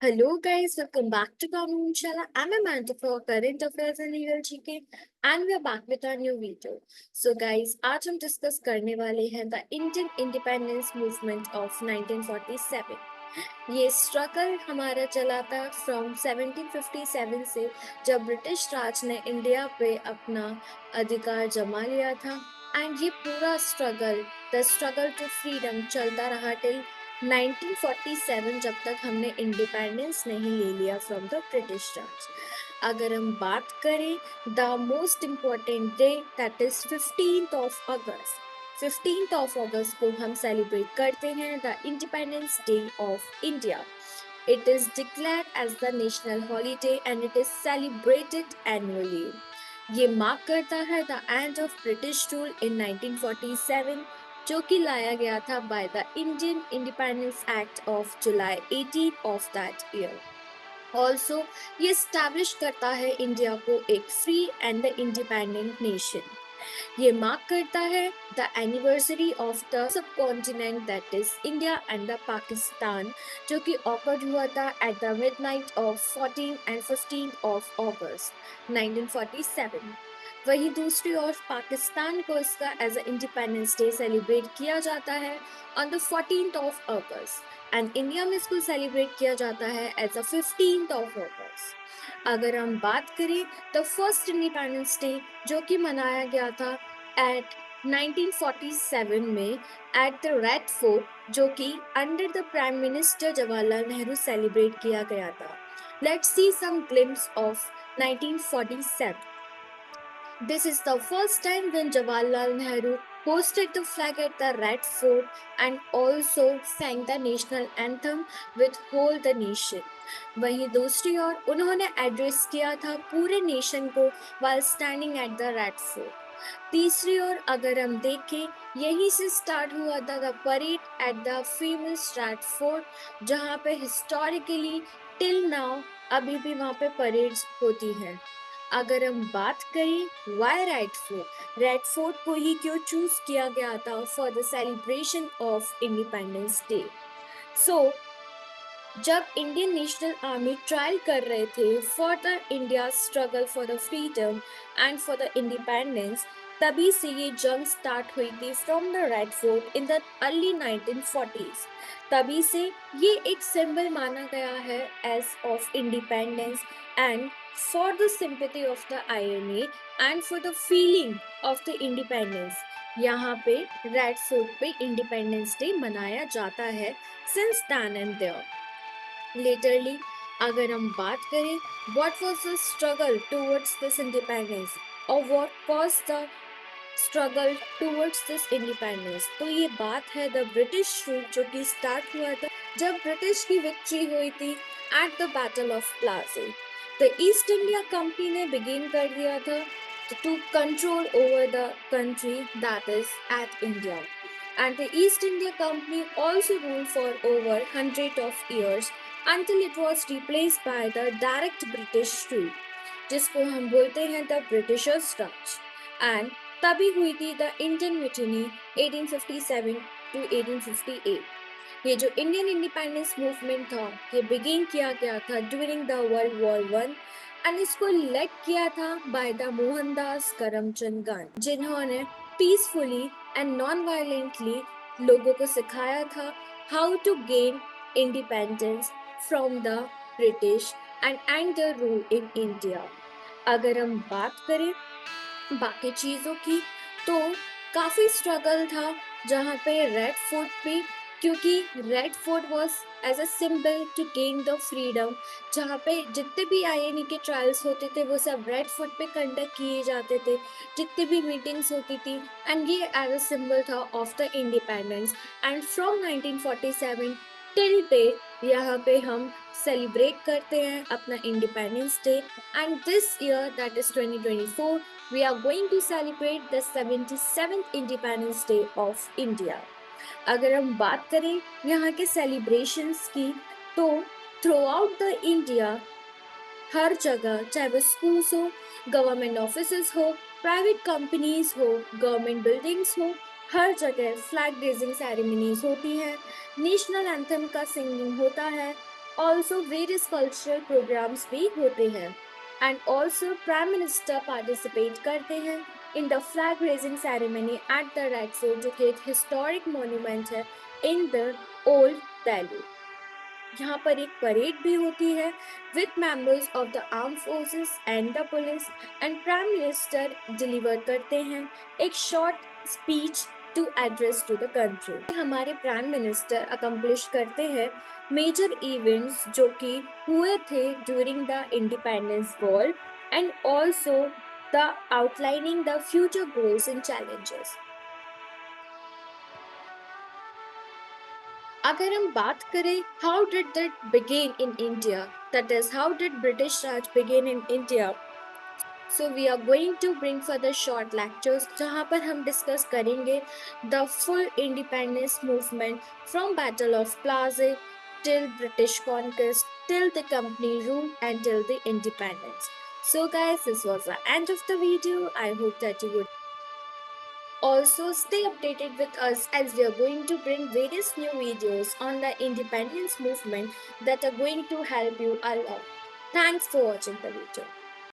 Hello guys, welcome back to Common Channel. I'm Amanda for Current Affairs and Legal GK and we are back with our new video. So guys, आज हम discuss करने वाले हैं the Indian independence movement of 1947। ये struggle हमारा चला था from 1757 से, जब ब्रिटिश राज ने इंडिया पे अपना अधिकार जमा लिया था। एंड ये पूरा struggle, the struggle to freedom, चलता रहा टिल 1947, जब तक हमने इंडिपेंडेंस नहीं ले लिया फ्रॉम द ब्रिटिश राज। अगर हम बात करें the most important day, that is 15th of August. 15th of August को हम सेलिब्रेट करते हैं the independence day of India. It is declared as the national holiday and it is celebrated annually. ये mark करता है the end of British rule in 1947, जो कि लाया गया था by the Indian independence act of July 18 of that year. Also ये establish करता है इंडिया को एक free and the independent nation. ये मार्क करता है the anniversary of the subcontinent, that is India and the Pakistan, जो कि ऑकर्ड हुआ था at the midnight of 14 and 15 of August 1947। वही दूसरी ओर पाकिस्तान को इसका as a independence day celebrate किया जाता है on the 14th of August and India में इसको सेलिब्रेट किया जाता है एज अ 15th ऑफ अगस्त। अगर हम बात करें द फर्स्ट इंडिपेंडेंस डे, जो कि मनाया गया था एट 1947 में एट द रेड फोर्ट, जो कि under the prime minister Jawaharlal Nehru celebrate किया गया था। Let's see some glimpse of 1947। This is the first time when Jawaharlal Nehru hosted the flag at the Red Fort and also sang the national anthem with whole the nation. वहीं दूसरी ओर उन्होंने address किया था पूरे nation को while standing at the Red Fort. तीसरी ओर अगर हम देखें, यहीं से स्टार्ट हुआ था the parade at the famous red fort, जहाँ पे हिस्टोरिकली टिल नाउ अभी भी वहाँ पे परेड्स होती हैं। अगर हम बात करें वाई रेड फोर्ट को ही क्यों चूज किया गया था for the celebration of Independence Day. So जब इंडियन नेशनल आर्मी ट्रायल कर रहे थे for the India struggle for the freedom and for the independence, तभी से ये जंग स्टार्ट हुई थी from the Red Fort in the early 1940s। तभी से ये एक सिंबल माना गया है as of independence and for the sympathy of the INA and for the feeling of the independence. यहाँ पे रेड फोर्ट पे इंडिपेंडेंस डे मनाया जाता है since then and there. Latterly अगर हम बात करें what was the struggle towards this independence और what was the struggle towards this independence, तो ये बात है द ब्रिटिश रूल, जो कि स्टार्ट हुआ था जब ब्रिटिश की विक्ट्री हुई थी at the battle of Plassey. The East India Company ने बिगिन कर दिया था to control over the country that is at India, and the East India Company also ruled for over 100 of years until it was replaced by the direct British rule, जिसको हम बोलते हैं the Britishers Raj. And तभी हुई थी the Indian mutiny 1857 to 1858। ये जो Indian independence movement था, ये बिगिन किया गया था during the world war 1 and इसको लेड किया था बाय द मोहनदास करमचंद गांधी, जिन्होंने पीसफुली एंड नॉन वायलेंटली लोगों को सिखाया था how to gain independence from the British and and the rule in India. अगर हम बात करें बाकी चीज़ों की, तो काफ़ी स्ट्रगल था जहाँ पे रेड फोर्ट पे, क्योंकि Red Fort was as a symbol to gain the freedom. जहाँ पे जितने भी आईएनए के ट्रायल्स होते थे वो सब रेड फोर्ट पे कंडक्ट किए जाते थे, जितनी भी मीटिंग्स होती थी, एंड ये एज अ सिंबल था of the independence. And from 1947 till date यहाँ पे हम सेलिब्रेट करते हैं अपना Independence Day. And this year, that is 2024, we are going to celebrate the 77th Independence Day of India. अगर हम बात करें यहाँ के सेलिब्रेशंस की, तो थ्रू आउट द इंडिया हर जगह, चाहे वो स्कूल्स हो, गवर्नमेंट ऑफिसेस हो, प्राइवेट कंपनीज हो, गवर्नमेंट बिल्डिंग्स हो, हर जगह फ्लैग रेजिंग सेरेमनीज होती हैं, नेशनल एंथम का सिंगिंग होता है, ऑल्सो वेरियस कल्चरल प्रोग्राम्स भी होते हैं and also prime minister participate करते हैं in the flag raising ceremony at the Red Fort, जो कि एक हिस्टोरिक मोन्यूमेंट है इन द ओल्ड दिल्ली। यहाँ पर एक परेड भी होती है with members of the arm forces and the police, and prime minister deliver करते हैं एक short speech to address to the country. हमारे प्राइम मिनिस्टर अकम्प्लिश करते हैं मेजर इवेंट्स जो कि हुए थे during the independence war and also the outlining the future goals and challenges. अगर हम बात करें how did that begin in India, that is how did British Raj begin in India, so we are going to bring further short lectures जहाँ पर हम discuss करेंगे the full independence movement from battle of Plassey till British conquest, till the company rule and till the independence. So guys, this was the end of the video. I hope that you would also stay updated with us as we are going to bring various new videos on the independence movement that are going to help you a lot. Thanks for watching the video.